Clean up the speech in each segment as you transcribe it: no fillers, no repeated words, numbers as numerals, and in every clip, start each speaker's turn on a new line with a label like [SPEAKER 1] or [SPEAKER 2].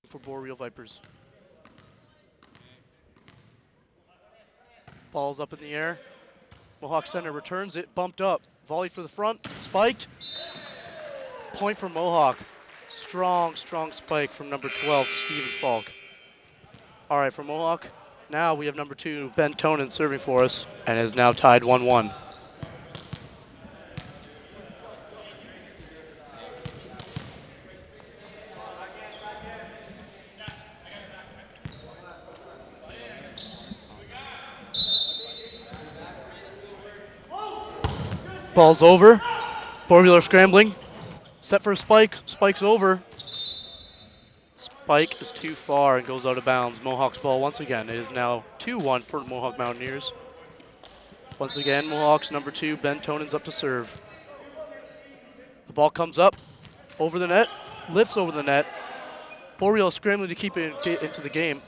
[SPEAKER 1] for Boreal Vipers. Ball's up in the air. Mohawk center returns it, bumped up. Volleyed for the front, spiked. Point for Mohawk. Strong, strong spike from number 12, Stephen Falk. All right, for Mohawk, now we have number 2, Ben Tonin serving for us, and is now tied 1-1. Ball's over. Boreal are scrambling. Set for a spike. Spike's over. Spike is too far and goes out of bounds. Mohawk's ball once again. It is now 2-1 for Mohawk Mountaineers. Once again, Mohawk's number 2, Ben Tonin's up to serve. The ball comes up, over the net, lifts over the net. Boreal scrambling to keep it into the game.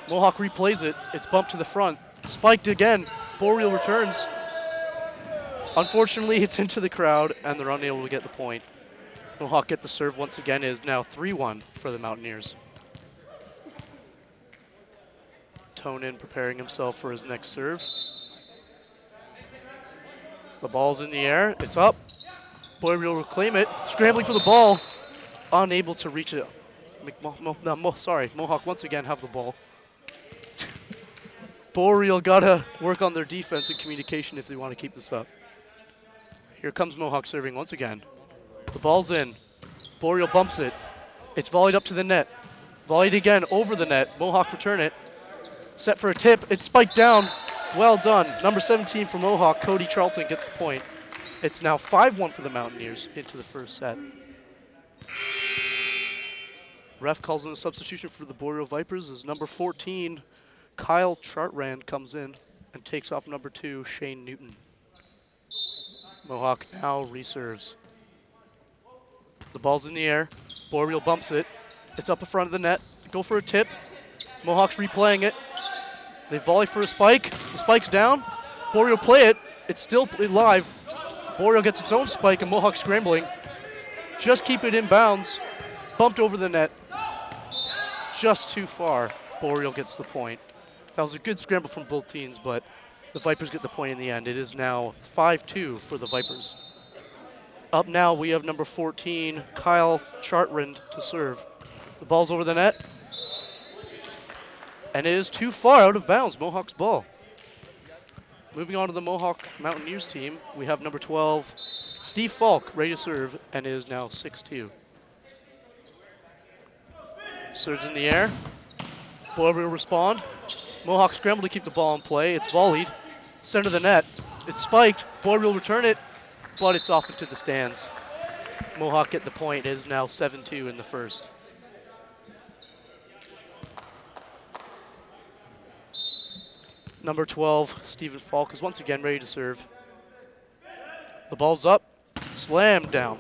[SPEAKER 1] Mohawk replays it. It's bumped to the front. Spiked again. Boreal returns. Unfortunately, it's into the crowd, and they're unable to get the point. Mohawk get the serve once again. It is now 3-1 for the Mountaineers. Tonin preparing himself for his next serve. The ball's in the air. It's up. Boreal will claim it. Scrambling for the ball. Unable to reach it. Mohawk once again have the ball. Boreal gotta work on their defense and communication if they want to keep this up. Here comes Mohawk serving once again. The ball's in. Boreal bumps it. It's volleyed up to the net. Volleyed again over the net. Mohawk return it. Set for a tip. It's spiked down. Well done. Number 17 for Mohawk, Cody Charlton, gets the point. It's now 5-1 for the Mountaineers into the first set. Ref calls in a substitution for the Boreal Vipers as number 14, Kyle Chartrand, comes in and takes off number 2, Shane Newton. Mohawk now reserves. The ball's in the air. Boreal bumps it. It's up in front of the net. Go for a tip. Mohawk's replaying it. They volley for a spike. The spike's down. Boreal play it. It's still live. Boreal gets its own spike and Mohawk scrambling. Just keep it in bounds. Bumped over the net. Just too far. Boreal gets the point. That was a good scramble from both teams, but the Vipers get the point in the end. It is now 5-2 for the Vipers. Up now, we have number 14, Kyle Chartrand, to serve. The ball's over the net. And it is too far out of bounds, Mohawk's ball. Moving on to the Mohawk Mountaineers team, we have number 12, Steve Falk, ready to serve, and it is now 6-2. Serves in the air. Boreal will respond. Mohawk scramble to keep the ball in play. It's volleyed. Center of the net. It's spiked. Boreal will return it, but it's off into the stands. Mohawk get the point. It is now 7-2 in the first. Number 12, Stephen Falk, is once again ready to serve. The ball's up, slammed down.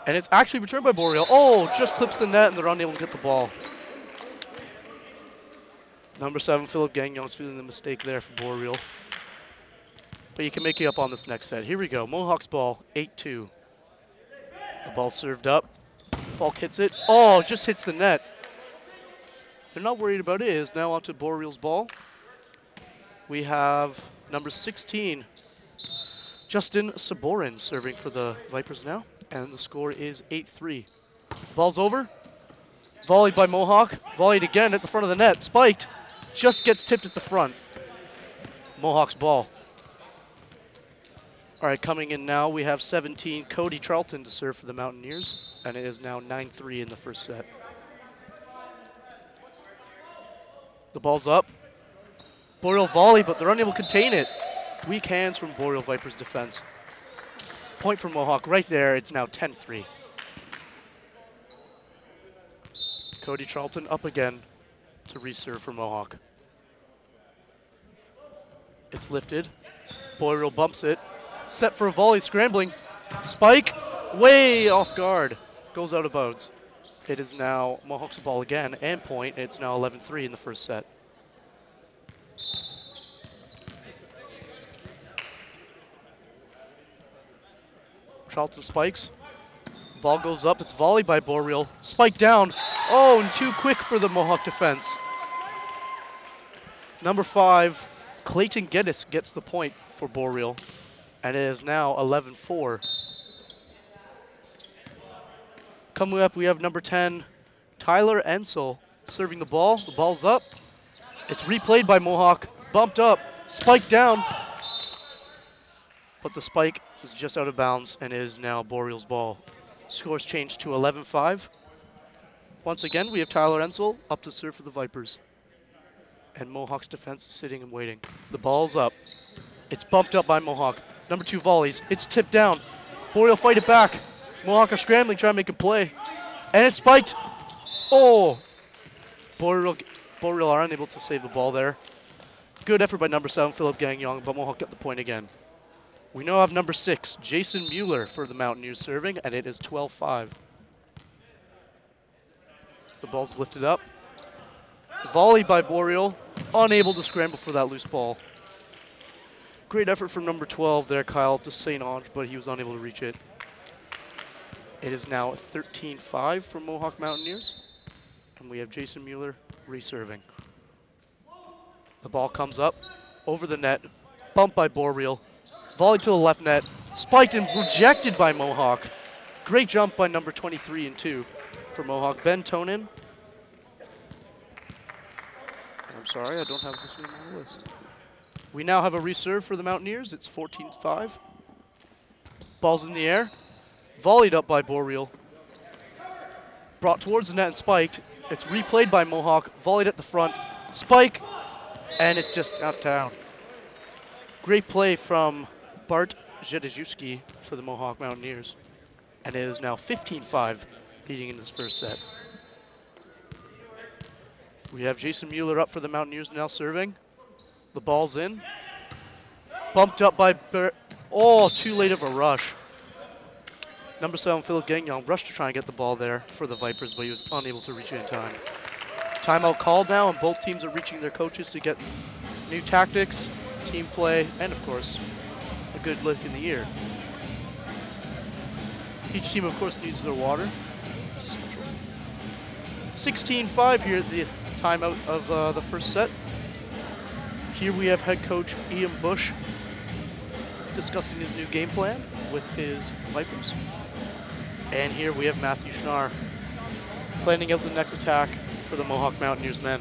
[SPEAKER 1] And it's actually returned by Boreal. Oh, just clips the net and they're unable to get the ball. Number 7, Philip Gagnon's feeling the mistake there for Boreal. But you can make it up on this next set. Here we go, Mohawk's ball, 8-2. The ball served up. Falk hits it. Oh, just hits the net. They're not worried about it. It is now onto Boreal's ball. We have number 16, Justin Saborin, serving for the Vipers now. And the score is 8-3. Ball's over. Volleyed by Mohawk. Volleyed again at the front of the net. Spiked. Just gets tipped at the front. Mohawk's ball. All right, coming in now, we have 17, Cody Charlton, to serve for the Mountaineers. And it is now 9-3 in the first set. The ball's up. Boreal volley, but they're unable to contain it. Weak hands from Boreal Vipers defense. Point for Mohawk right there. It's now 10-3. Cody Charlton up again to reserve for Mohawk. It's lifted. Boreal bumps it. Set for a volley, scrambling. Spike, way off guard. Goes out of bounds. It is now Mohawk's ball again, and point. It's now 11-3 in the first set. Charlton spikes. Ball goes up. It's volleyed by Boreal. Spike down. Oh, and too quick for the Mohawk defense. Number 5, Clayton Geddes gets the point for Boreal, and it is now 11-4. Coming up, we have number 10, Tyler Ensel serving the ball. The ball's up. It's replayed by Mohawk, bumped up, spiked down, but the spike is just out of bounds and is now Boreal's ball. Scores changed to 11-5. Once again, we have Tyler Ensel up to serve for the Vipers. And Mohawk's defense is sitting and waiting. The ball's up. It's bumped up by Mohawk. Number 2 volleys. It's tipped down. Boreal fight it back. Mohawk are scrambling, trying to make a play. And it's spiked. Oh! Boreal are unable to save the ball there. Good effort by number 7, Philip Gagnon, but Mohawk got the point again. We now have number 6, Jason Mueller for the Mountaineers serving, and it is 12-5. The ball's lifted up. Volley by Boreal, unable to scramble for that loose ball. Great effort from number 12 there, Kyle, to St. Ange, but he was unable to reach it. It is now 13-5 for Mohawk Mountaineers, and we have Jason Mueller reserving. The ball comes up, over the net, bumped by Boreal, volley to the left net, spiked and rejected by Mohawk. Great jump by number 23 and 2 for Mohawk, Ben Tonin. I'm sorry, I don't have this name on the list. We now have a reserve for the Mountaineers. It's 14-5. Ball's in the air, volleyed up by Boreal, brought towards the net and spiked. It's replayed by Mohawk, volleyed at the front, spike, and it's just out down. Great play from Bart Jedrzejewski for the Mohawk Mountaineers. And it is now 15-5 leading in this first set. We have Jason Mueller up for the Mountaineers now serving. The ball's in. Bumped up by oh, too late of a rush. Number 7, Philip Gagnon, rushed to try and get the ball there for the Vipers, but he was unable to reach it in time. Timeout called now, and both teams are reaching their coaches to get new tactics, team play, and of course, a good lick in the ear. Each team, of course, needs their water. 16-5 here at the timeout of the first set. Here we have head coach Ian Bush discussing his new game plan with his Vipers. And here we have Matthew Schnarr planning out the next attack for the Mohawk Mountaineers men.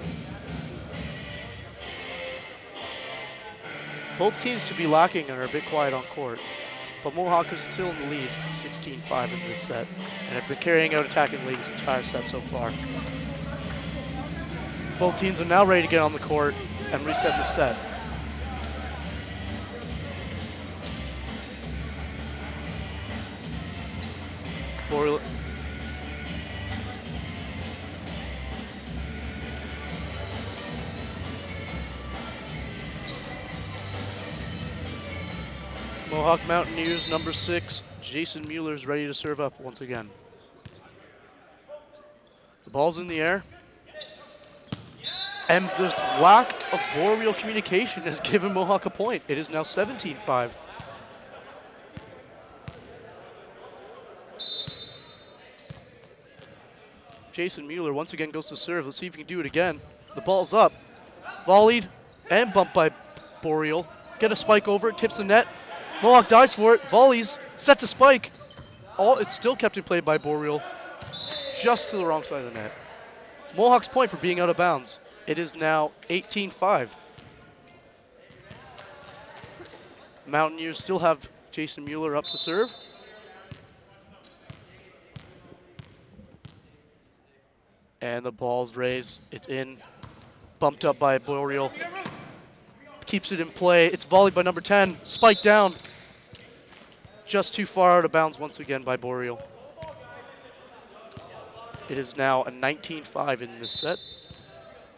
[SPEAKER 1] Both teams to be lacking and are a bit quiet on court, but Mohawk is still in the lead, 16-5 in this set, and have been carrying out attacking lead this entire set so far. Both teams are now ready to get on the court and reset the set. Boreal. Mohawk Mountaineers, number 6, Jason Mueller is ready to serve up once again. The ball's in the air. And this lack of Boreal communication has given Mohawk a point. It is now 17-5. Jason Mueller once again goes to serve. Let's see if he can do it again. The ball's up. Volleyed and bumped by Boreal. Get a spike over it, tips the net. Mohawk dives for it, volleys, sets a spike. It's still kept in play by Boreal, just to the wrong side of the net. Mohawk's point for being out of bounds. It is now 18-5. Mountaineers still have Jason Mueller up to serve. And the ball's raised, it's in, bumped up by Boreal. Keeps it in play, it's volleyed by number 10, spiked down. Just too far out of bounds once again by Boreal. It is now a 19-5 in this set.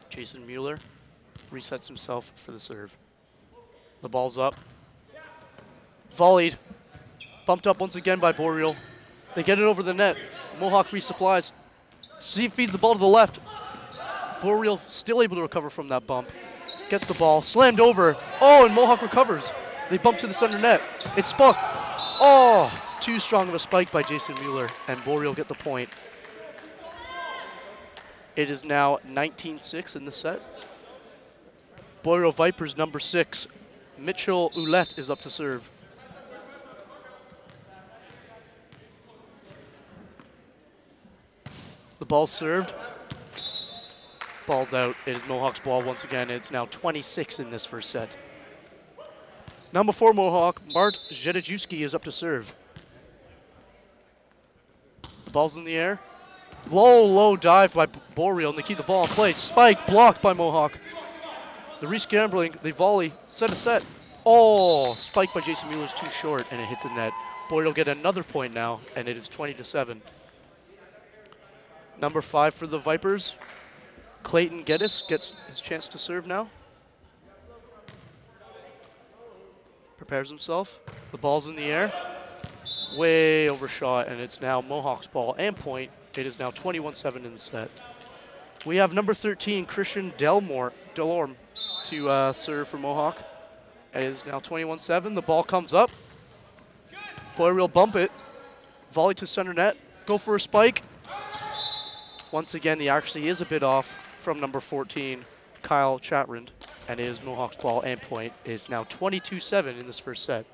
[SPEAKER 1] Jason Mueller resets himself for the serve. The ball's up. Volleyed, bumped up once again by Boreal. They get it over the net. Mohawk resupplies. Steve feeds the ball to the left. Boreal still able to recover from that bump. Gets the ball, slammed over. Oh, and Mohawk recovers. They bump to the center net. It's spun. Oh, too strong of a spike by Jason Mueller, and Boreal get the point. It is now 19-6 in the set. Boreal Vipers number 6, Mitchell Ouellette is up to serve. The ball's served. Ball's out. It is Mohawk's ball once again. It's now 26 in this first set. Number 4 Mohawk, Mart Jedrzejewski is up to serve. The ball's in the air. Low dive by Boreal, and they keep the ball in play. Spike blocked by Mohawk. The re-scrambling, the volley, set a set. Oh, spiked by Jason Mueller is too short, and it hits the net. Boreal get another point now, and it is 20-7. Number 5 for the Vipers, Clayton Geddes gets his chance to serve now. Prepares himself. The ball's in the air. Way overshot, and it's now Mohawk's ball and point. It is now 21-7 in the set. We have number 13, Christian Delorme, to serve for Mohawk. It is now 21-7. The ball comes up. Boreal bump it. Volley to center net. Go for a spike. Once again, the accuracy is a bit off from number 14, Kyle Chatrand, and it is Mohawk's ball and point. It is now 22-7 in this first set.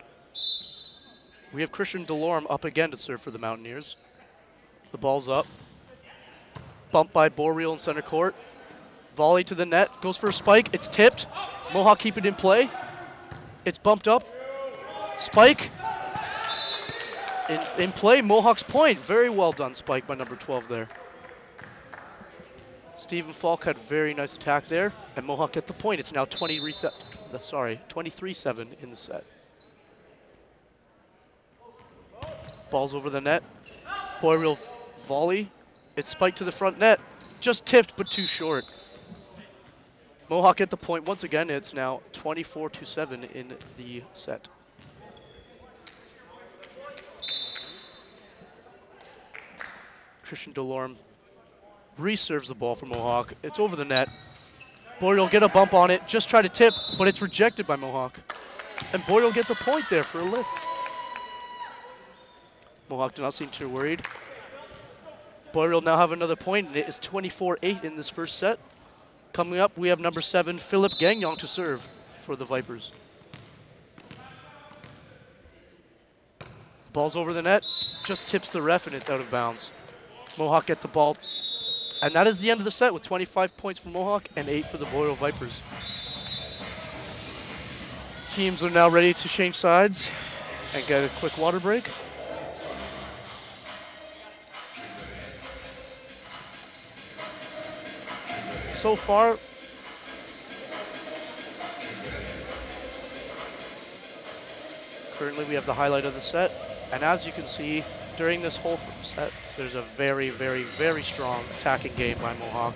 [SPEAKER 1] We have Christian Delorme up again to serve for the Mountaineers. The ball's up. Bumped by Boreal in center court. Volley to the net. Goes for a spike. It's tipped. Mohawk keep it in play. It's bumped up. Spike. In play, Mohawk's point. Very well done spike by number 12 there. Stephen Falk had a very nice attack there, and Mohawk get the point. It's now 23-7 in the set. Ball's over the net. Boreal volley. It's spiked to the front net. Just tipped, but too short. Mohawk get the point. Once again, it's now 24-7 in the set. Christian Delorme reserves the ball for Mohawk. It's over the net. Boreal get a bump on it, just try to tip, but it's rejected by Mohawk. And Boreal get the point there for a lift. Mohawk do not seem too worried. Boreal now have another point, and it is 24-8 in this first set. Coming up, we have number 7, Philip Gagnon to serve for the Vipers. Ball's over the net, just tips the ref, and it's out of bounds. Mohawk get the ball. And that is the end of the set with 25 points for Mohawk and 8 for the Boreal Vipers. Teams are now ready to change sides and get a quick water break. So far, currently we have the highlight of the set. And as you can see, during this whole set, there's a very, very, very strong attacking game by Mohawk.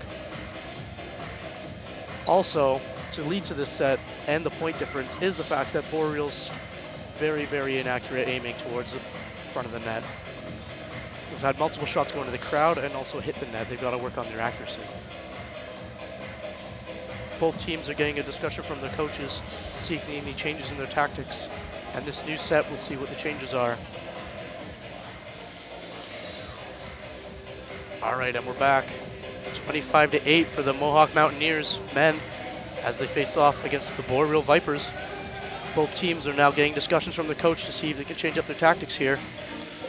[SPEAKER 1] Also, to lead to this set and the point difference is the fact that Boreal's very, very inaccurate aiming towards the front of the net. We've had multiple shots go into the crowd and also hit the net. They've got to work on their accuracy. Both teams are getting a discussion from their coaches to see if they need any changes in their tactics. And this new set, we'll see what the changes are. All right, and we're back. 25-8 for the Mohawk Mountaineers men as they face off against the Boreal Vipers. Both teams are now getting discussions from the coach to see if they can change up their tactics here.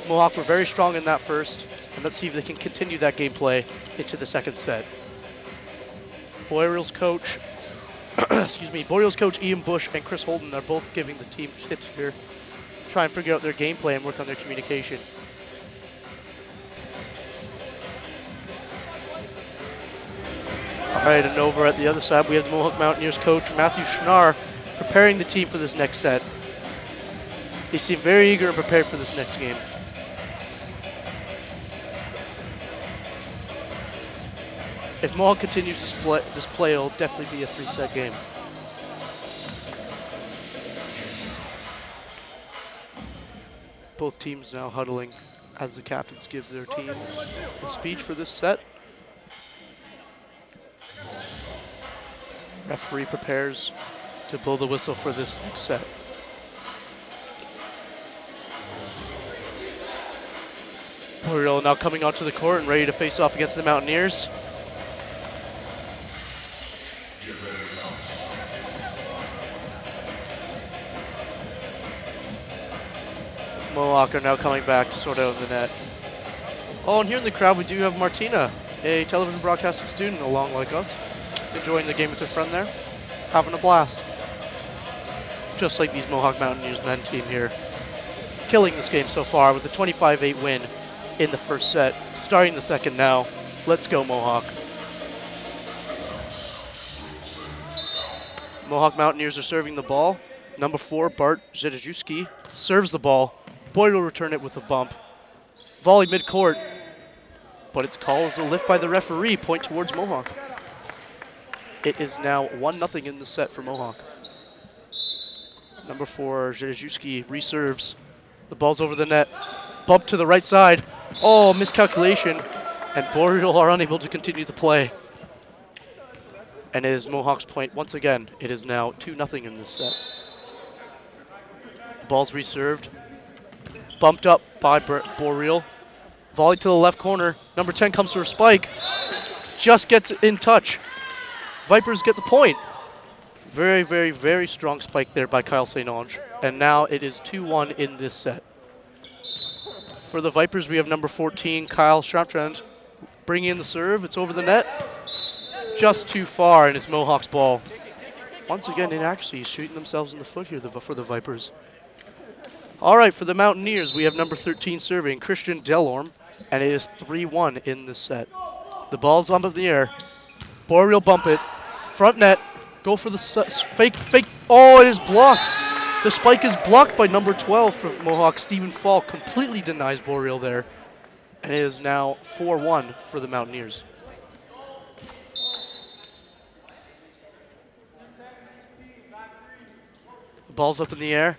[SPEAKER 1] Mohawk were very strong in that first, and let's see if they can continue that gameplay into the second set. Boreal's coach, Boreal's coach Ian Bush and Chris Holden are both giving the team tips here, try and figure out their gameplay and work on their communication. All right, and over at the other side, we have the Mohawk Mountaineers coach, Matthew Schnarr, preparing the team for this next set. They seem very eager and prepared for this next game. If Mohawk continues this play, it'll definitely be a 3-set game. Both teams now huddling as the captains give their team a speech for this set. Referee prepares to blow the whistle for this next set. Boreal now coming onto the court and ready to face off against the Mountaineers. Mohawk are now coming back to sort out the net. Oh, and here in the crowd we do have Martina, a television broadcasting student along like us, enjoying the game with her friend there, having a blast. Just like these Mohawk Mountaineers men team here, killing this game so far with a 25-8 win in the first set. Starting the second now. Let's go, Mohawk. Mohawk Mountaineers are serving the ball. Number 4, Bart Zedajewski, serves the ball. Boyd will return it with a bump. Volley mid-court, but it's called as a lift by the referee, point towards Mohawk. It is now 1-0 in the set for Mohawk. Number 4, Zedajewski reserves. The ball's over the net. Bump to the right side. Oh, miscalculation. And Boreal are unable to continue the play. And it is Mohawk's point once again. It is now 2-0 in this set. The ball's reserved. Bumped up by Boreal. Volley to the left corner. Number 10 comes for a spike. Just gets in touch. Vipers get the point. Very, very, very strong spike there by Kyle St. Onge. And now it is 2-1 in this set. For the Vipers, we have number 14, Kyle Chartrand, bringing in the serve. It's over the net. Just too far, and it's Mohawk's ball. Once again, inaccuracy, shooting themselves in the foot here for the Vipers. All right, for the Mountaineers, we have number 13 serving, Christian Delorme, and it is 3-1 in this set. The ball's up in the air. Boreal bump it. Front net. Go for the fake. Oh, it is blocked. The spike is blocked by number 12 for Mohawk. Stephen Falk completely denies Boreal there. And it is now 4-1 for the Mountaineers. The ball's up in the air.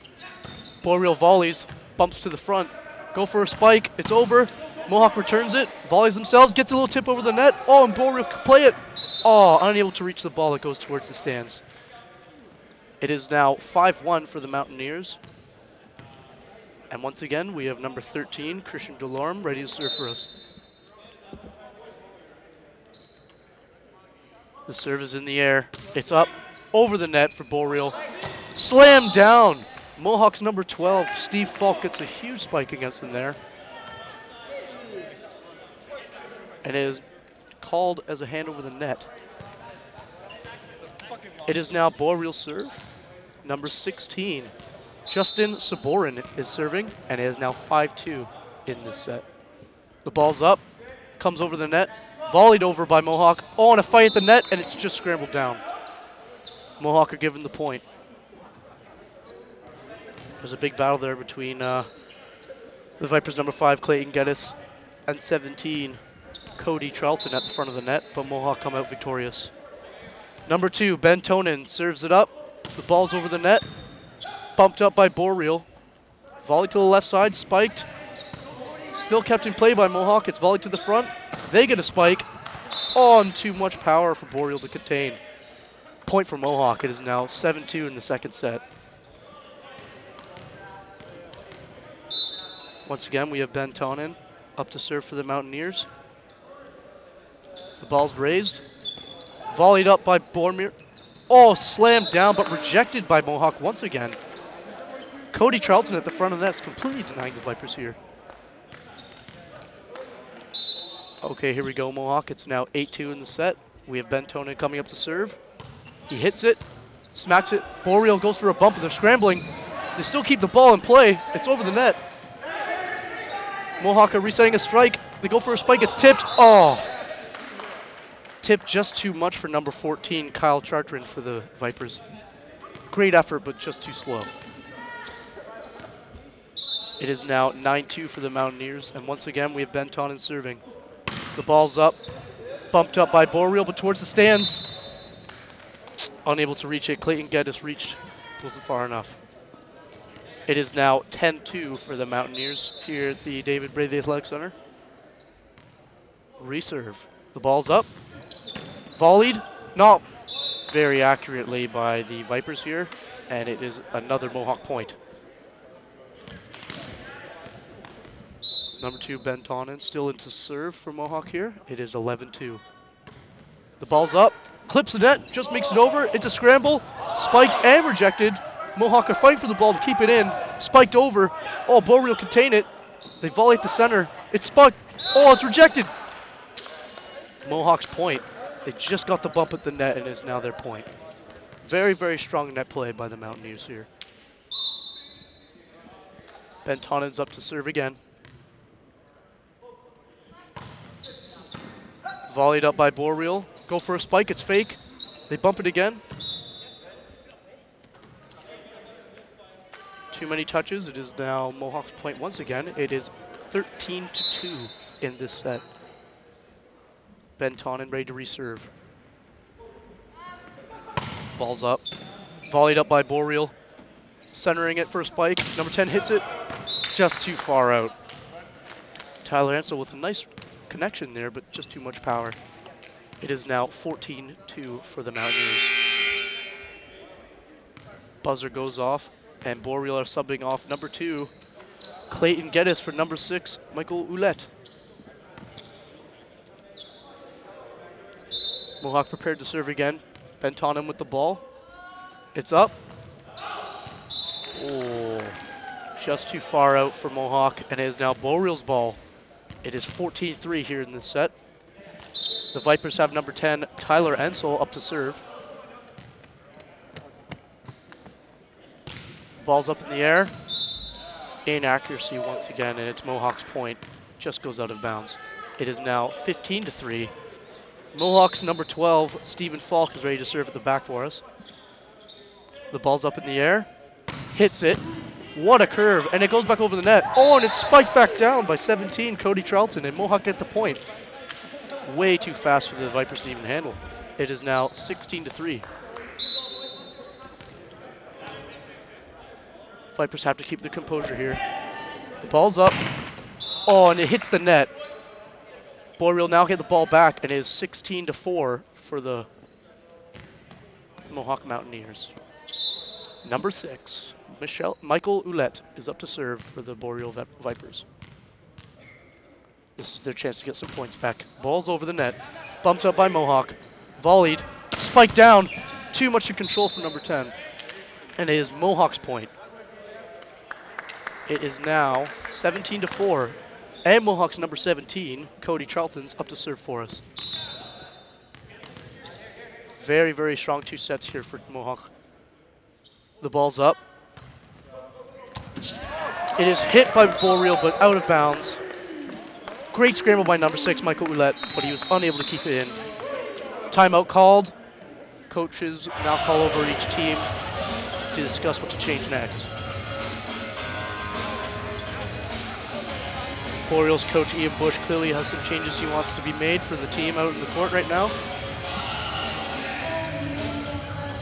[SPEAKER 1] Boreal volleys, bumps to the front. Go for a spike. It's over. Mohawk returns it. Volleys themselves. Gets a little tip over the net. Oh, and Boreal can play it. Oh, unable to reach the ball that goes towards the stands. It is now 5-1 for the Mountaineers. And once again, we have number 13, Christian Delorme, ready to serve for us. The serve is in the air. It's up over the net for Boreal. Slammed down. Mohawk's number 12, Steve Falk, gets a huge spike against him there. And it is called as a hand over the net. It is now Boreal serve. Number 16, Justin Saborin is serving, and it is now 5-2 in this set. The ball's up, comes over the net, volleyed over by Mohawk. Oh, and a fight at the net, and it's just scrambled down. Mohawk are given the point. There's a big battle there between the Vipers number 5, Clayton Geddes, and 17, Cody Charlton at the front of the net, but Mohawk come out victorious. Number 2, Ben Tonin serves it up. The ball's over the net. Bumped up by Boreal. Volley to the left side, spiked. Still kept in play by Mohawk. It's volley to the front. They get a spike. Oh, and too much power for Boreal to contain. Point for Mohawk. It is now 7-2 in the second set. Once again, we have Ben Tonin up to serve for the Mountaineers. The ball's raised. Volleyed up by Bormir. Oh, slammed down, but rejected by Mohawk once again. Cody Charlton at the front of the net is completely denying the Vipers here. Okay, here we go, Mohawk. It's now 8-2 in the set. We have Ben Tonin coming up to serve. He hits it, smacks it. Boreal goes for a bump, and they're scrambling. They still keep the ball in play. It's over the net. Mohawk are resetting a strike. They go for a spike. It's tipped. Oh. Tipped just too much for number 14, Kyle Chartrand for the Vipers. Great effort, but just too slow. It is now 9-2 for the Mountaineers, and once again, we have Ben Tonin serving. The ball's up, bumped up by Boreal, but towards the stands. Unable to reach it. Clayton Geddes reached, wasn't far enough. It is now 10-2 for the Mountaineers here at the David Braithwaite Athletic Center. Reserve. The ball's up. Volleyed, not very accurately by the Vipers here, and it is another Mohawk point. Number 2, Ben Tonin, still into serve for Mohawk here. It is 11-2. The ball's up, clips the net, just makes it over. It's a scramble, spiked and rejected. Mohawk are fighting for the ball to keep it in. Spiked over. Oh, Boreal contain it. They volley at the center. It's spiked. Oh, it's rejected. Mohawk's point. They just got the bump at the net and it's now their point. Very, very strong net play by the Mountaineers here. Bentonen's up to serve again. Volleyed up by Boreal. Go for a spike, it's fake. They bump it again. Too many touches. It is now Mohawk's point once again. It is 13-2 in this set. Bentonen ready to reserve. Ball's up. Volleyed up by Boreal. Centering it for a spike. Number 10 hits it. Just too far out. Tyler Ansel with a nice connection there, but just too much power. It is now 14-2 for the Mountaineers. Buzzer goes off, and Boreal are subbing off number 2, Clayton Geddes, for number 6, Michael Ouellette. Mohawk prepared to serve again. Bentonen with the ball. It's up. Oh, just too far out for Mohawk, and it is now Boreal's ball. It is 14-3 here in this set. The Vipers have number 10, Tyler Ensel, up to serve. Ball's up in the air. Inaccuracy once again, and it's Mohawk's point. Just goes out of bounds. It is now 15-3. Mohawk's number 12, Stephen Falk, is ready to serve at the back for us. The ball's up in the air. Hits it. What a curve, and it goes back over the net. Oh, and it's spiked back down by 17, Cody Charlton, and Mohawk get the point. Way too fast for the Vipers to even handle. It is now 16-3. Vipers have to keep their composure here. The ball's up. Oh, and it hits the net. Boreal now get the ball back, and it is 16-4 for the Mohawk Mountaineers. Number 6, Michael Ouellette, is up to serve for the Boreal Vipers. This is their chance to get some points back. Ball's over the net. Bumped up by Mohawk. Volleyed. Spiked down. Too much in control for number 10. And it is Mohawk's point. It is now 17-4. And Mohawk's number 17, Cody Charlton's, up to serve for us. Very, very strong 2 sets here for Mohawk. The ball's up. It is hit by Boreal, but out of bounds. Great scramble by number 6, Michael Ouellette, but he was unable to keep it in. Timeout called. Coaches now call over each team to discuss what to change next. Boreal's coach Ian Bush clearly has some changes he wants to be made for the team out in the court right now.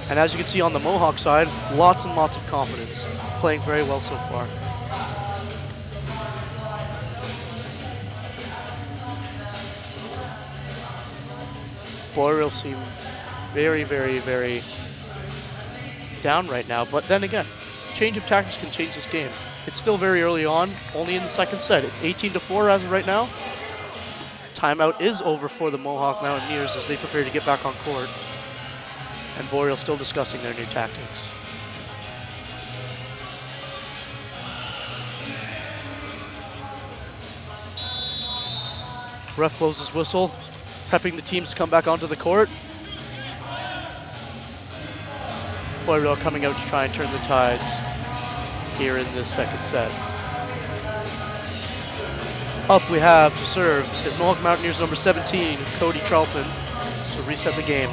[SPEAKER 1] And as you can see on the Mohawk side, lots and lots of confidence. Playing very well so far. Boreal seem very, very, very down right now. But then again, change of tactics can change this game. It's still very early on, only in the second set. It's 18-4 as of right now. Timeout is over for the Mohawk Mountaineers as they prepare to get back on court. And Boreal still discussing their new tactics. Ref blows his whistle, prepping the teams to come back onto the court. Boreal coming out to try and turn the tides here in this second set. Up we have to serve is Mohawk Mountaineers number 17, Cody Charlton, to reset the game.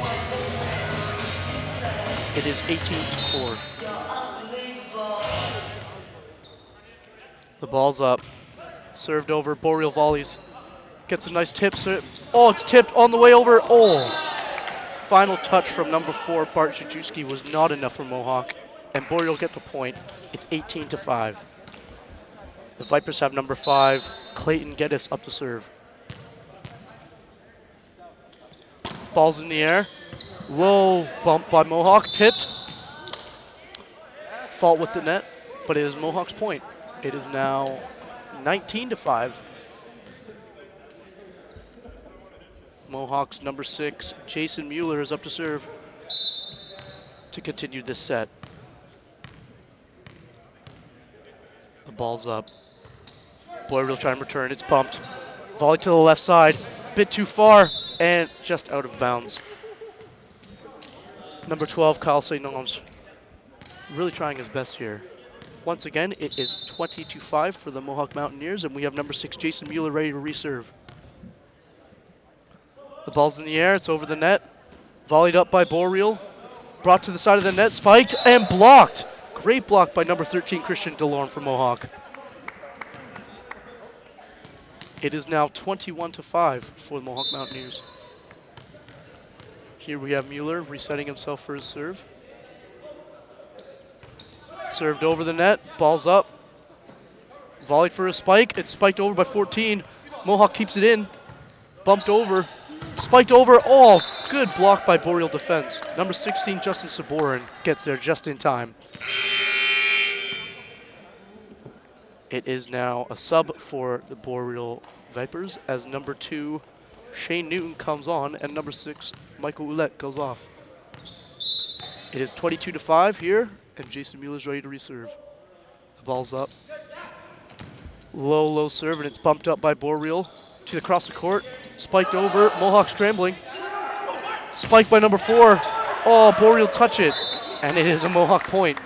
[SPEAKER 1] It is 18-4. The ball's up. Served over, Boreal volleys. Gets a nice tip. Oh, it's tipped on the way over. Oh! Final touch from number 4, Bart Jajewski, was not enough for Mohawk. And Boreal get the point. It's 18-5. The Vipers have number 5, Clayton Geddes, up to serve. Ball's in the air. Low bump by Mohawk, tipped. Fault with the net, but it is Mohawk's point. It is now 19-5. Mohawk's number 6, Jason Mueller, is up to serve to continue this set. ball's up. Boreal trying to return. It's bumped. Volley to the left side. Bit too far and just out of bounds. Number 12, Kyle St. Noms, really trying his best here. Once again, it is 20-5 for the Mohawk Mountaineers, and we have number 6, Jason Mueller, ready to reserve. The ball's in the air. It's over the net. Volleyed up by Boreal. Brought to the side of the net. Spiked and blocked. Great block by number 13, Christian DeLorme for Mohawk. It is now 21-5 for the Mohawk Mountaineers. Here we have Mueller resetting himself for his serve. Served over the net, ball's up. Volleyed for a spike, it's spiked over by 14. Mohawk keeps it in, bumped over, spiked over. Oh, good block by Boreal defense. Number 16, Justin Saborin gets there just in time. It is now a sub for the Boreal Vipers as number 2, Shane Newton comes on, and number 6, Michael Ouellette goes off. It is 22-5 here, and Jason Mueller's ready to reserve. The ball's up. Low serve, and it's bumped up by Boreal to across the court. Spiked over, Mohawk scrambling. Spiked by number 4. Oh, Boreal touch it, and it is a Mohawk point.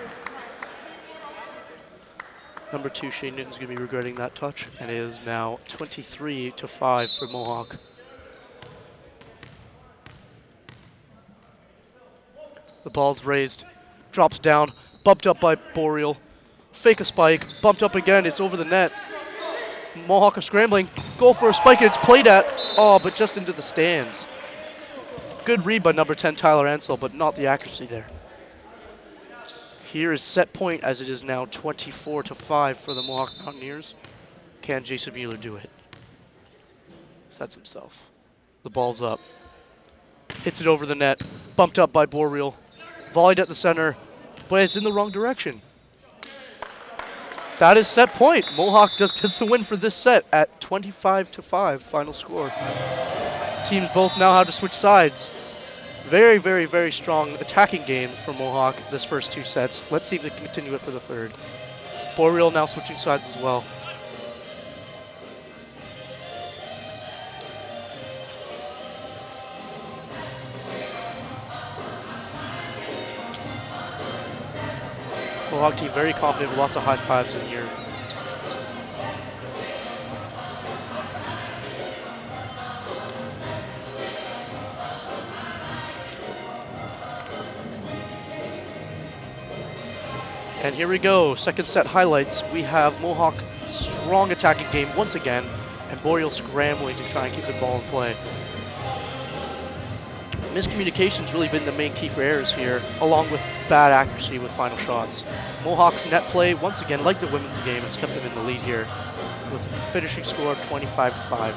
[SPEAKER 1] Number 2, Shane Newton's going to be regretting that touch, and it is now 23-5 for Mohawk. The ball's raised, drops down, bumped up by Boreal. Fake a spike, bumped up again, it's over the net. Mohawk are scrambling, go for a spike, and it's played at. Oh, but just into the stands. Good read by number 10, Tyler Ansel, but not the accuracy there. Here is set point as it is now 24-5 for the Mohawk Mountaineers. Can Jason Mueller do it? Sets himself. The ball's up. Hits it over the net. Bumped up by Boreal. Volleyed at the center, but it's in the wrong direction. That is set point. Mohawk just gets the win for this set at 25-5 final score. Teams both now have to switch sides. Very, very, very strong attacking game for Mohawk this first 2 sets. Let's see if they can continue it for the third. Boreal now switching sides as well. Mohawk team very confident with lots of high fives in here. And here we go, second set highlights. We have Mohawk strong attacking game once again, and Boreal scrambling to try and keep the ball in play. Miscommunication's really been the main key for errors here, along with bad accuracy with final shots. Mohawk's net play, once again, like the women's game, has kept them in the lead here with a finishing score of 25-5.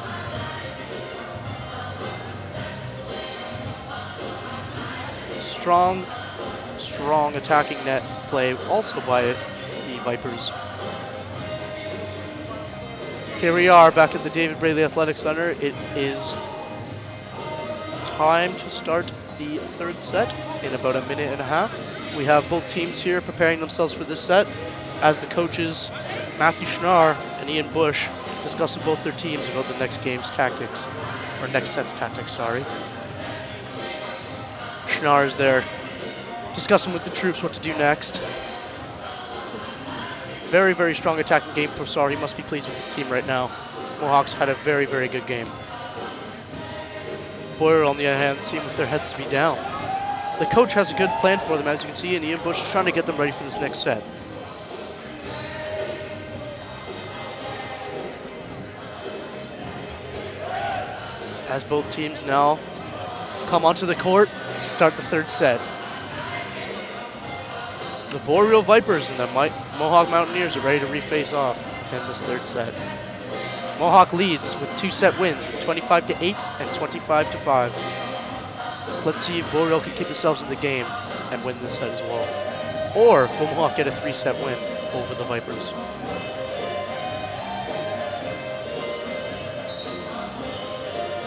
[SPEAKER 1] Strong attacking net play also by the Vipers. Here we are back at the David Braley Athletic Center. It is time to start the third set in about a minute and a half. We have both teams here preparing themselves for this set as the coaches Matthew Schnarr and Ian Bush discuss with both their teams about the next game's tactics, or next set's tactics, sorry. Schnarr is there discussing with the troops what to do next. Very, very strong attacking game for Sarr. He must be pleased with his team right now. Mohawks had a very, very good game. Boyer, on the other hand, seem with their heads to be down. The coach has a good plan for them, as you can see, and Ian Bush is trying to get them ready for this next set. As both teams now come onto the court to start the third set. The Boreal Vipers and the Mohawk Mountaineers are ready to reface off in this third set. Mohawk leads with 2 set wins, with 25-8 and 25-5. Let's see if Boreal can keep themselves in the game and win this set as well. Or will Mohawk get a 3-set win over the Vipers?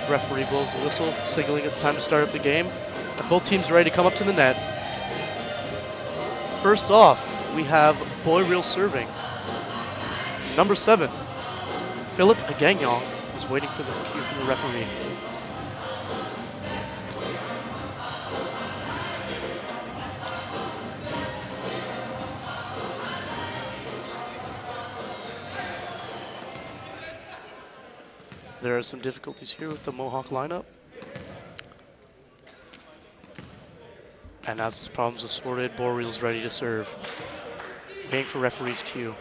[SPEAKER 1] The referee blows the whistle, signaling it's time to start up the game. And both teams are ready to come up to the net. First off, we have Boreal serving. Number 7, Philip Gagnon is waiting for the cue from the referee. There are some difficulties here with the Mohawk lineup. And as those problems are sorted, Boreal's ready to serve. Waiting for referee's cue.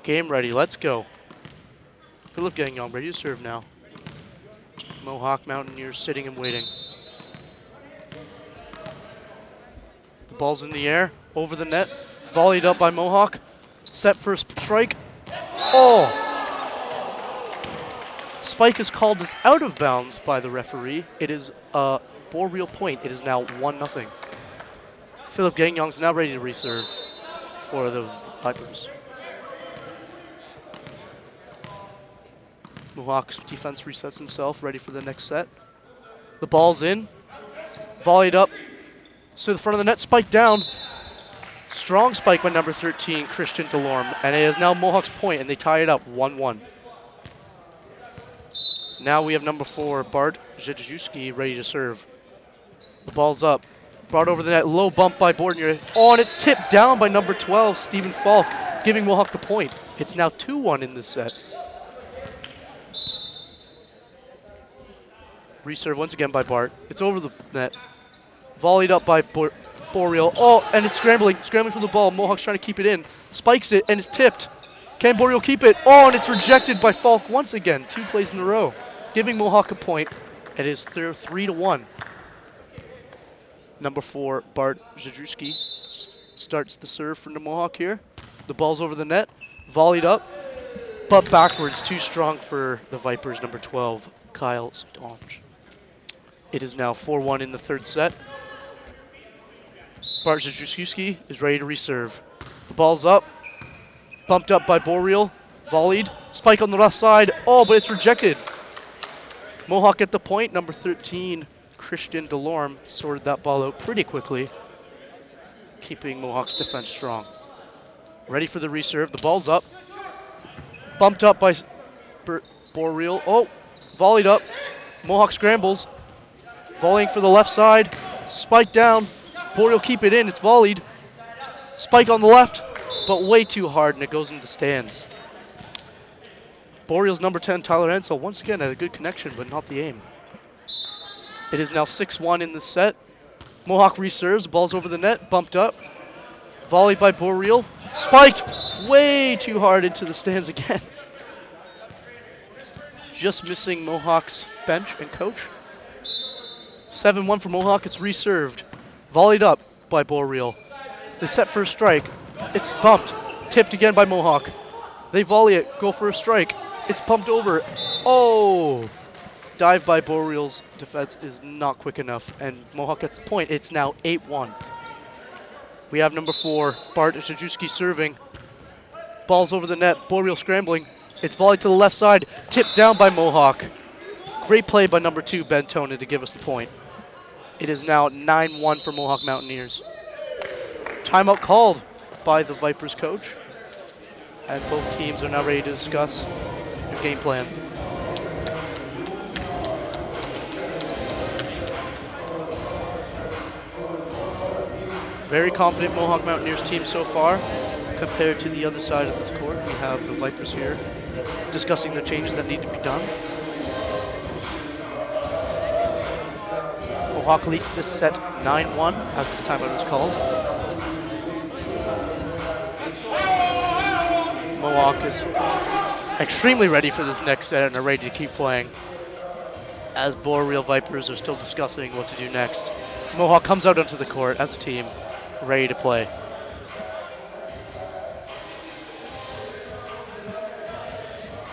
[SPEAKER 1] Game ready, let's go. Philip Gagnon ready to serve now. Mohawk Mountaineers sitting and waiting. The ball's in the air, over the net, volleyed up by Mohawk. Set for a strike. Oh! Spike is called as out of bounds by the referee. It is a Boreal point. It is now 1-0. Philip Gagnon's now ready to reserve for the Vipers. Mohawk's defense resets himself, ready for the next set. The ball's in, volleyed up to the front of the net, spike down. Strong spike by number 13, Christian Delorme, and it is now Mohawk's point, and they tie it up 1-1. Now we have number 4, Bart Zedzewski, ready to serve. The ball's up, brought over the net, low bump by Bordnier. Oh, and it's tipped down by number 12, Stephen Falk, giving Mohawk the point. It's now 2-1 in this set. Reserve once again by Bart. It's over the net. Volleyed up by Boreal. Oh, and it's scrambling for the ball. Mohawk's trying to keep it in. Spikes it, and it's tipped. Can Boreal keep it? Oh, and it's rejected by Falk once again. 2 plays in a row, giving Mohawk a point. It is 3-1. Number 4, Bart Zedzewski starts the serve from the Mohawk here. The ball's over the net. Volleyed up, but backwards. Too strong for the Vipers, number 12, Kyle Stonch. It is now 4-1 in the third set. Bart Zedzewski is ready to reserve. The ball's up, bumped up by Boreal, volleyed, spike on the left side. Oh, but it's rejected. Mohawk at the point. Number 13, Christian Delorme, sorted that ball out pretty quickly, keeping Mohawk's defense strong. Ready for the reserve. The ball's up, bumped up by Boreal. Oh, volleyed up. Mohawk scrambles. Volleying for the left side. Spike down. Boreal keep it in. It's volleyed. Spike on the left, but way too hard, and it goes into the stands. Boreal's number 10, Tyler Ensel, once again had a good connection, but not the aim. It is now 6-1 in this set. Mohawk reserves. The ball's over the net. Bumped up. Volleyed by Boreal. Spiked way too hard into the stands again. Just missing Mohawk's bench and coach. 7-1 for Mohawk. It's reserved. Volleyed up by Boreal. They set for a strike. It's bumped. Tipped again by Mohawk. They volley it. Go for a strike. It's pumped over. Oh! Dive by Boreal's defense is not quick enough, and Mohawk gets the point. It's now 8-1. We have number 4, Bart Zedzewski serving. Ball's over the net. Boreal scrambling. It's volleyed to the left side. Tipped down by Mohawk. Great play by number 2, Ben Tonin, to give us the point. It is now 9-1 for Mohawk Mountaineers. Timeout called by the Vipers coach, and both teams are now ready to discuss their game plan. Very confident Mohawk Mountaineers team so far. Compared to the other side of the court, we have the Vipers here discussing the changes that need to be done. Mohawk leads this set 9-1 as this timeout is called. Mohawk is extremely ready for this next set and are ready to keep playing, as Boreal Vipers are still discussing what to do next. Mohawk comes out onto the court as a team, ready to play.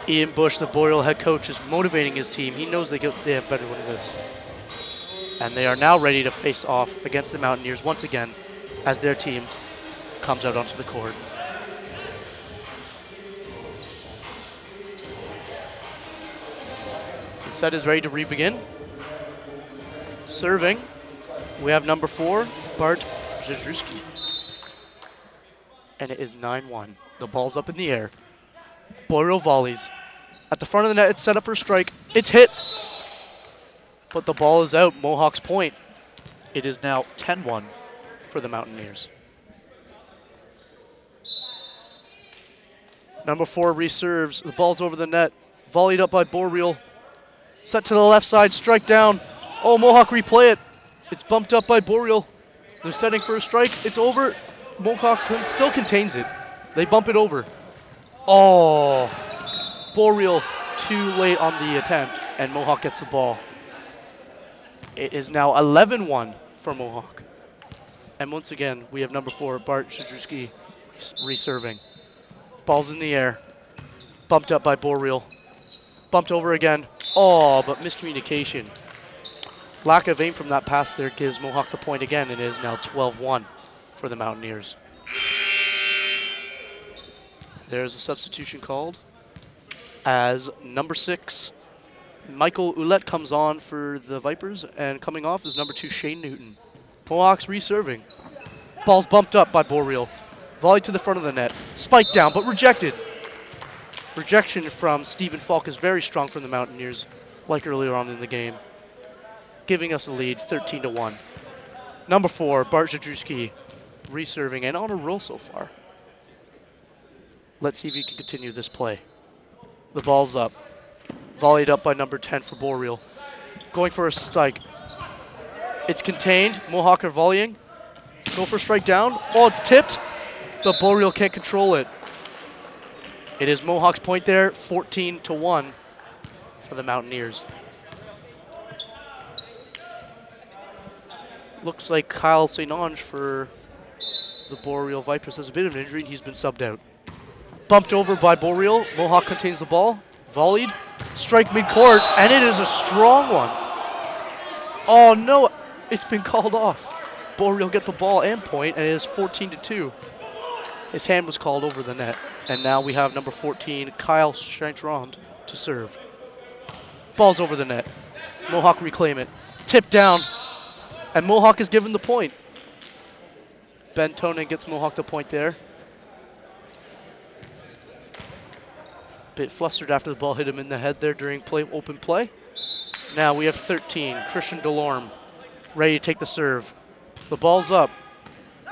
[SPEAKER 1] Ian Bush, the Boreal head coach, is motivating his team. He knows they have better than this. And they are now ready to face off against the Mountaineers once again as their team comes out onto the court. The set is ready to re-begin. Serving, we have number 4, Bart Zedzewski. and it is 9-1. The ball's up in the air. Boreal volleys. At the front of the net, it's set up for a strike. It's hit, but the ball is out. Mohawk's point. It is now 10-1 for the Mountaineers. Number 4 reserves. The ball's over the net. Volleyed up by Boreal. Set to the left side, strike down. Oh, Mohawk replay it. It's bumped up by Boreal. They're setting for a strike. It's over. Mohawk still contains it. They bump it over. Oh, Boreal too late on the attempt, and Mohawk gets the ball. It is now 11-1 for Mohawk. And once again, we have number 4, Bart Szydrowski, reserving. Ball's in the air. Bumped up by Boreal. Bumped over again. Oh, but miscommunication. Lack of aim from that pass there gives Mohawk the point again, and it is now 12-1 for the Mountaineers. There's a substitution called as number 6, Michael Ouellette comes on for the Vipers, and coming off is number 2, Shane Newton. Mohawks reserving. Ball's bumped up by Boreal. Volley to the front of the net. Spike down, but rejected. Rejection from Stephen Falk is very strong from the Mountaineers, like earlier on in the game, giving us a lead, 13-1. Number 4, Bart Szydrowski, reserving and on a roll so far. Let's see if he can continue this play. The ball's up. Volleyed up by number 10 for Boreal. Going for a strike. It's contained. Mohawk are volleying. Go for a strike down. Oh, it's tipped. But Boreal can't control it. It is Mohawk's point there, 14-1 for the Mountaineers. Looks like Kyle St. Ange for the Boreal Vipers has a bit of an injury, and he's been subbed out. Bumped over by Boreal. Mohawk contains the ball. Volleyed. Strike mid-court, and it is a strong one. Oh no, it's been called off. Boreal get the ball and point, and it is 14-2. His hand was called over the net, and now we have number 14, Kyle Chantrand, to serve. Ball's over the net. Mohawk reclaim it. Tip down, and Mohawk is given the point. Ben Tonin gets Mohawk the point there. Bit flustered after the ball hit him in the head there during open play. Now we have 13, Christian Delorme, ready to take the serve. The ball's up.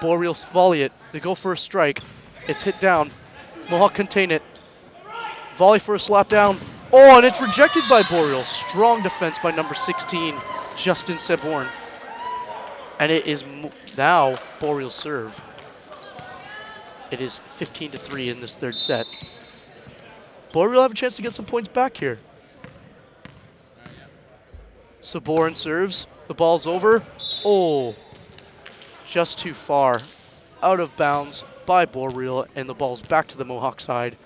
[SPEAKER 1] Boreal volley it. They go for a strike. It's hit down. Mohawk contain it. Volley for a slap down. Oh, and it's rejected by Boreal. Strong defense by number 16, Justin Seborn. And it is now Boreal's serve. It is 15-3 in this third set. Boreal have a chance to get some points back here. Seborn serves. The ball's over. Oh, just too far. Out of bounds by Boreal, and the ball's back to the Mohawk side,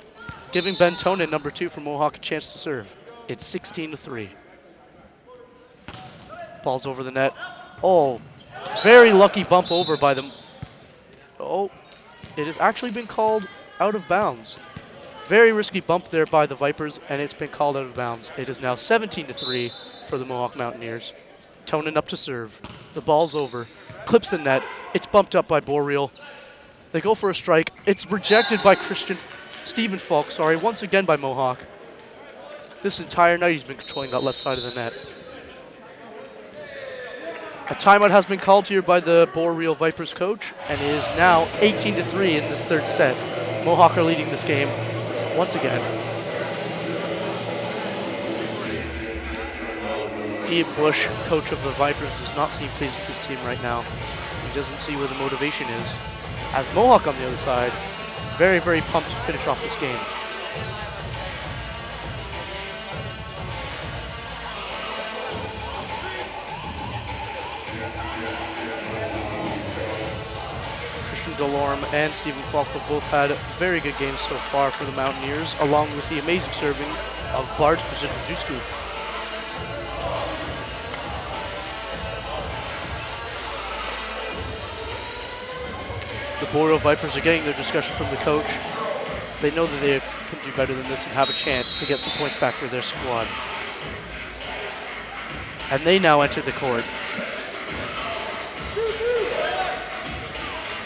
[SPEAKER 1] giving Ben Tonin, number 2 for Mohawk, a chance to serve. It's 16-3. Ball's over the net. Oh, very lucky bump over by them. Oh, it has actually been called out of bounds. Very risky bump there by the Vipers, and it's been called out of bounds. It is now 17-3 for the Mohawk Mountaineers. Tonin up to serve. The ball's over. Clips the net. It's bumped up by Boreal. They go for a strike. It's rejected by Stephen Falk, once again by Mohawk. This entire night he's been controlling that left side of the net. A timeout has been called here by the Boreal Vipers coach, and it is now 18-3 in this third set. Mohawk are leading this game once again. Ian Bush, coach of the Vipers, does not seem pleased with this team right now. He doesn't see where the motivation is. As Mohawk on the other side, very, very pumped to finish off this game. Christian Delorme and Stephen Falk have both had very good games so far for the Mountaineers, along with the amazing serving of Bart Szydrowski. The Boreal Vipers are getting their discussion from the coach. They know that they can do better than this and have a chance to get some points back for their squad. And they now enter the court.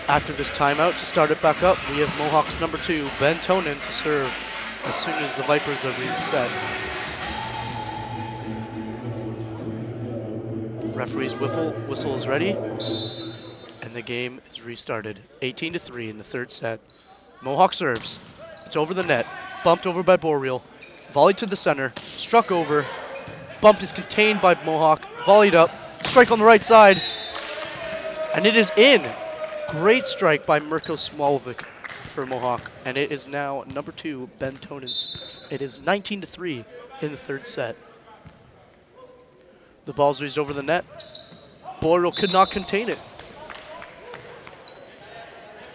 [SPEAKER 1] After this timeout, to start it back up, we have Mohawk's number 2, Ben Tonin, to serve as soon as the Vipers are reset. Referee's whistle is ready, and the game is restarted. 18-3 in the third set. Mohawk serves. It's over the net, bumped over by Boreal, volleyed to the center, struck over, bumped is contained by Mohawk, volleyed up, strike on the right side, and it is in. Great strike by Mirko Smolvik for Mohawk, and it is now number 2, Ben Tonin's. It is 19-3 in the third set. The ball's raised over the net. Boreal could not contain it.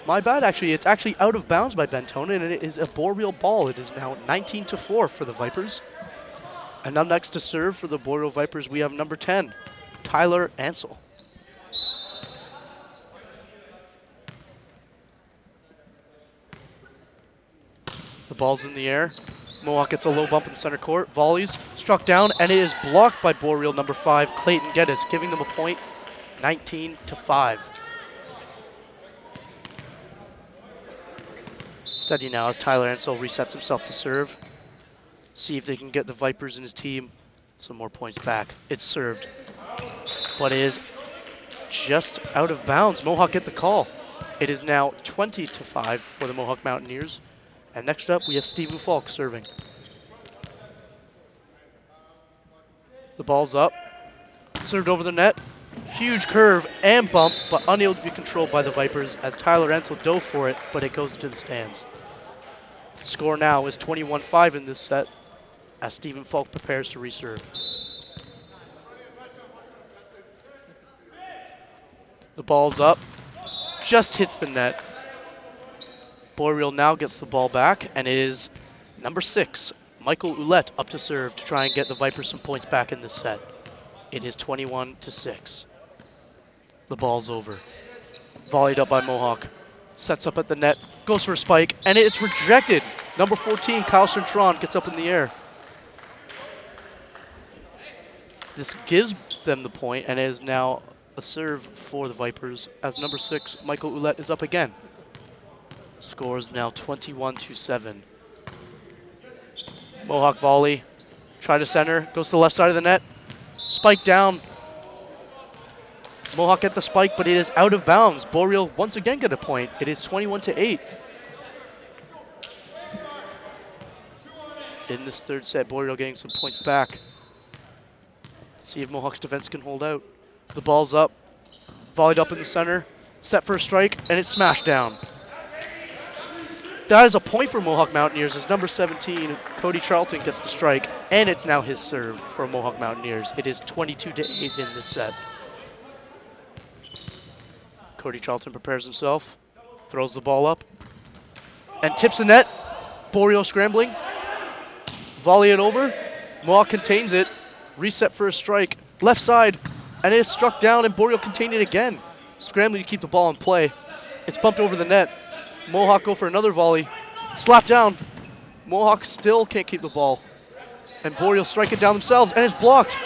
[SPEAKER 1] My bad, actually. It's actually out of bounds by Ben Tonin, and it is a Boreal ball. It is now 19-4 for the Vipers. And up next to serve for the Boreal Vipers, we have number 10, Tyler Ansel. The ball's in the air. Mohawk gets a low bump in the center court. Volleys, struck down, and it is blocked by Boreal number 5, Clayton Geddes, giving them a point, 19-5. Steady now as Tyler Ansel resets himself to serve. See if they can get the Vipers and his team some more points back. It's served, but it is just out of bounds. Mohawk get the call. It is now 20-5 for the Mohawk Mountaineers. And next up, we have Stephen Falk serving. The ball's up, served over the net. Huge curve and bump, but unable to be controlled by the Vipers as Tyler Ansel dove for it, but it goes into the stands. Score now is 21-5 in this set as Stephen Falk prepares to reserve. The ball's up, just hits the net. Boreal now gets the ball back, and it is number 6, Michael Ouellette, up to serve to try and get the Vipers some points back in this set. It is 21-6. The ball's over. Volleyed up by Mohawk. Sets up at the net, goes for a spike, and it's rejected. Number 14, Kyle Centron, gets up in the air. This gives them the point, and it is now a serve for the Vipers as number 6, Michael Ouellette, is up again. Score is now 21-7. Mohawk volley, try to center, goes to the left side of the net, spike down. Mohawk get the spike, but it is out of bounds. Boreal once again get a point. It is 21-8. In this third set, Boreal getting some points back. Let's see if Mohawk's defense can hold out. The ball's up, volleyed up in the center, set for a strike, and it's smashed down. That is a point for Mohawk Mountaineers as number 17, Cody Charlton, gets the strike, and it's now his serve for Mohawk Mountaineers. It is 22-8 in this set. Cody Charlton prepares himself, throws the ball up, and tips the net. Boreal scrambling, volley it over. Mohawk contains it, reset for a strike, left side, and it is struck down, and Boreal contained it again. Scrambling to keep the ball in play. It's bumped over the net. Mohawk go for another volley. Slap down. Mohawk still can't keep the ball. And Boreal strike it down themselves, and it's blocked.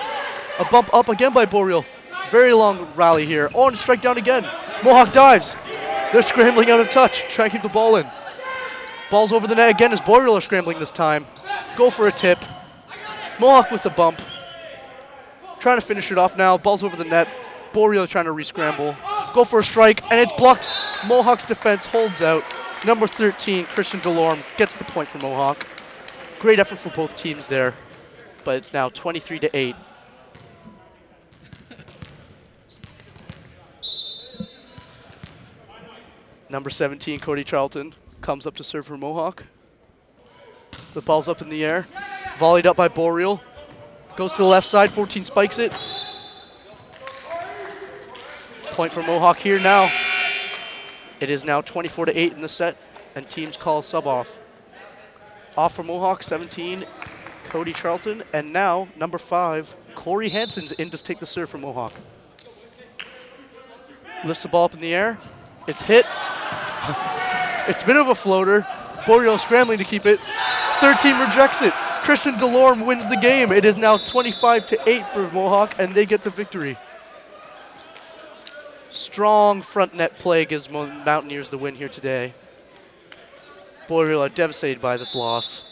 [SPEAKER 1] A bump up again by Boreal. Very long rally here. Oh, and strike down again. Mohawk dives. They're scrambling out of touch, trying to keep the ball in. Ball's over the net again as Boreal are scrambling this time. Go for a tip. Mohawk with the bump. Trying to finish it off now. Ball's over the net. Boreal trying to re-scramble. Go for a strike, and it's blocked. Mohawk's defense holds out. Number 13, Christian Delorme, gets the point for Mohawk. Great effort for both teams there, but it's now 23-8. Number 17, Cody Charlton, comes up to serve for Mohawk. The ball's up in the air. Volleyed up by Boreal. Goes to the left side, 14 spikes it. Point for Mohawk here now. It is now 24-8 in the set, and teams call sub off. Off for Mohawk, 17, Cody Charlton, and now number 5, Corey Hansen's in to take the serve for Mohawk. Lifts the ball up in the air. It's hit. It's a bit of a floater. Boreal scrambling to keep it. Third team rejects it. Christian Delorme wins the game. It is now 25-8 for Mohawk, and they get the victory. Strong front net play gives Mountaineers the win here today. Boreal are devastated by this loss.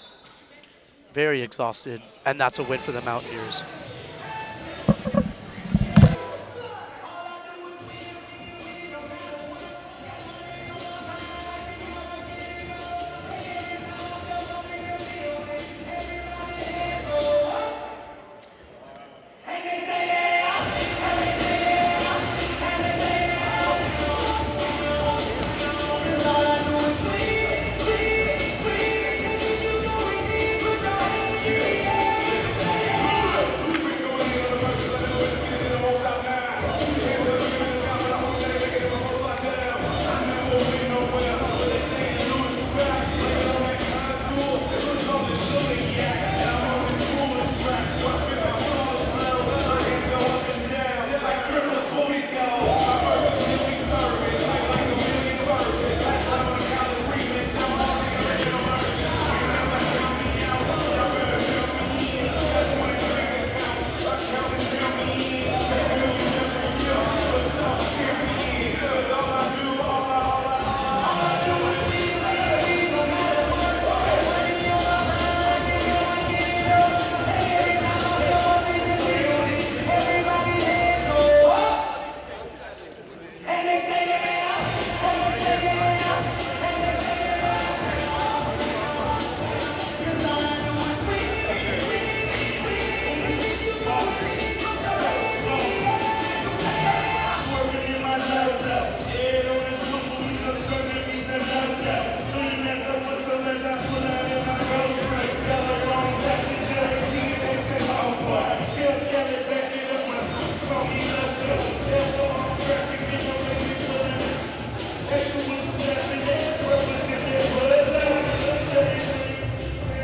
[SPEAKER 1] Very exhausted, and that's a win for the Mountaineers.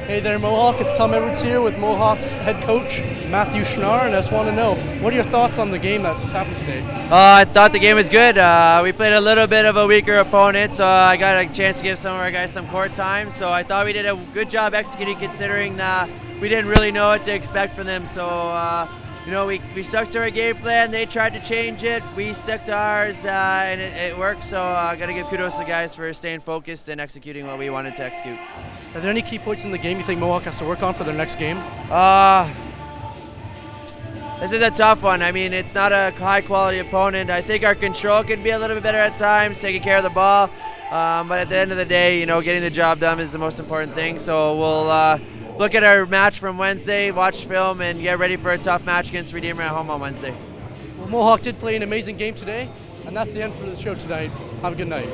[SPEAKER 1] Hey there, Mohawk. It's Tom Edwards here with Mohawk's head coach, Matthew Schnarr, and I just want to know, what are your thoughts on the game that's just happened today?
[SPEAKER 2] I thought the game was good. We played a little bit of a weaker opponent, so I got a chance to give some of our guys some court time. So I thought we did a good job executing, considering we didn't really know what to expect from them. So, you know, we stuck to our game plan. They tried to change it. We stuck to ours, and it worked. So I got to give kudos to the guys for staying focused and executing what we wanted to execute.
[SPEAKER 1] Are there any key points in the game you think Mohawk has to work on for their next game?
[SPEAKER 2] This is a tough one. I mean, it's not a high-quality opponent. I think our control can be a little bit better at times, taking care of the ball. But at the end of the day, you know, getting the job done is the most important thing. So we'll look at our match from Wednesday, watch film, and get ready for a tough match against Redeemer at home on Wednesday.
[SPEAKER 1] Well, Mohawk did play an amazing game today, and that's the end for the show tonight. Have a good night.